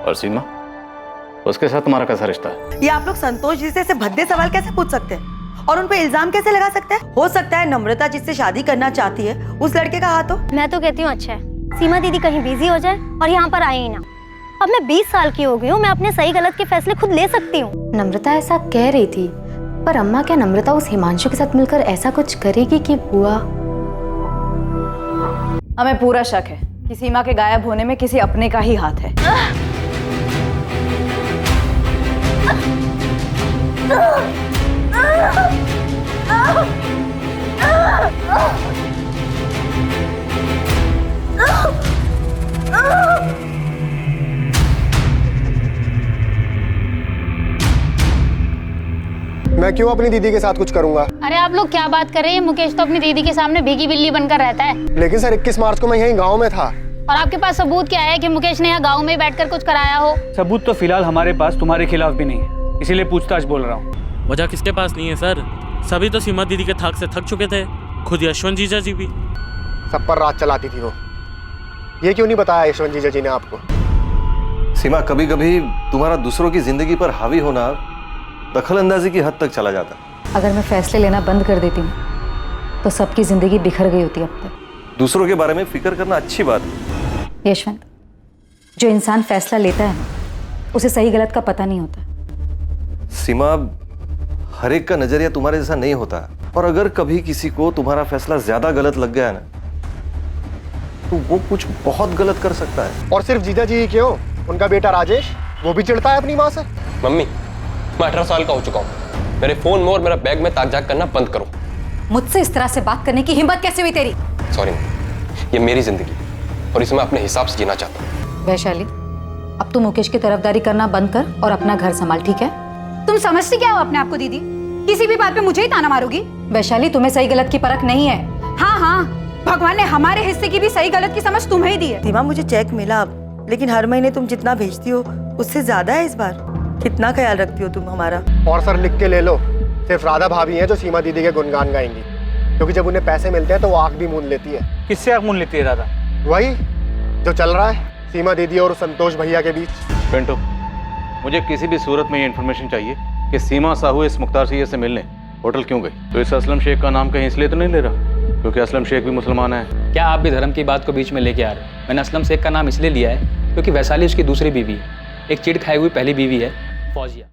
और सीमा, उसके साथ तुम्हारा कैसा रिश्ता है? ये आप लोग संतोष जी से ऐसे भद्दे सवाल कैसे पूछ सकते हैं और उन पे इल्जाम कैसे लगा सकते हैं? हो सकता है नम्रता जिससे शादी करना चाहती है उस लड़के का हाथ हो। मैं तो कहती हूँ अच्छा है सीमा दीदी कहीं बिजी हो जाए और यहाँ पर आए ही ना। अब मैं 20 साल की हो गई हूँ, मैं अपने सही गलत के फैसले खुद ले सकती हूँ। नम्रता ऐसा कह रही थी, पर अम्मा क्या नम्रता उस हिमांशु के साथ मिलकर ऐसा कुछ करेगी कि बुआ? हमें पूरा शक है कि सीमा के गायब होने में किसी अपने का ही हाथ है। मैं क्यों अपनी दीदी के साथ कुछ करूंगा? अरे आप लोग क्या बात कर रहे हैं? मुकेश तो अपनी दीदी के सामने भीगी बिल्ली बनकर रहता है। लेकिन सर 21 मार्च को मैं यहीं गांव में था। और आपके पास सबूत क्या है कि मुकेश ने यहाँ गांव में बैठकर कुछ कराया हो? सबूत तो फिलहाल हमारे पास तुम्हारे खिलाफ भी नहीं है, इसीलिए पूछताछ बोल रहा हूँ। वजह किसके पास नहीं है सर? सभी तो सीमा दीदी के थाक से थक चुके थे, खुद यशवंत जीजा जी भी। सब पर रात चलाती थी वो। ये क्यों नहीं बताया यशवंत जीजा जी ने आपको? सीमा, कभी कभी तुम्हारा दूसरों की जिंदगी पर हावी होना दखल अंदाजी की हद तक चला जाता। अगर मैं फैसले लेना बंद कर देती हूँ तो सबकी जिंदगी बिखर गई होती अब तक। दूसरों के बारे में फिक्र करना अच्छी बात है। यशवंत, जो इंसान फैसला लेता है उसे सही गलत का पता नहीं होता। सीमा, हर एक का नजरिया तुम्हारे जैसा नहीं होता, और अगर कभी किसी को तुम्हारा फैसला ज्यादा गलत लग गया ना, तो वो कुछ बहुत गलत कर सकता है। और सिर्फ जीजा जी ही क्यों, उनका बेटा राजेश, वो भी चिढ़ता है अपनी माँ से। मम्मी, मैं 18 साल का हो चुका हूँ। मेरे फोन में और मेरा बैग में ताक झाक करना बंद करो। मुझसे इस तरह से बात करने की हिम्मत कैसे हुई तेरी? सॉरी, ये मेरी जिंदगी और इसे मैं अपने हिसाब से जीना चाहता हूँ। वैशाली, अब तू मुकेश की तरफदारी करना बंद कर और अपना घर संभाल, ठीक है? तुम समझती क्या हो अपने आप को दीदी? किसी भी बात पे मुझे ही ताना मारोगी? वैशाली, तुम्हें सही गलत की परख नहीं है। हाँ हाँ, भगवान ने हमारे हिस्से की भी सही गलत की समझ तुम्हें ही दी है। सीमा, मुझे चेक मिला अब, लेकिन हर महीने तुम जितना भेजती हो उससे ज्यादा है इस बार। कितना ख्याल रखती हो तुम हमारा? और सर लिख के ले लो, सिर्फ राधा भाभी हैं जो सीमा दीदी के गुणगान गाएंगी, क्योंकि जब उन्हें पैसे मिलते हैं तो वो आंख भी मूंद लेती है। किससे आंख मूंद लेती है राधा? वही जो चल रहा है सीमा दीदी और संतोष भैया के बीच। पिंटू, मुझे किसी भी सूरत में ये इन्फॉर्मेशन चाहिए कि सीमा साहू इस मुख्तार सैयद से मिलने होटल क्यों गई। तो इस असलम शेख का नाम कहीं इसलिए तो नहीं ले रहा क्योंकि असलम शेख भी मुसलमान है? क्या आप भी धर्म की बात को बीच में लेके आ रहे हैं? मैंने असलम शेख का नाम इसलिए लिया है क्योंकि वैशाली उसकी दूसरी बीवी है, एक चिढ़ खाई हुई पहली बीवी है, फौजिया।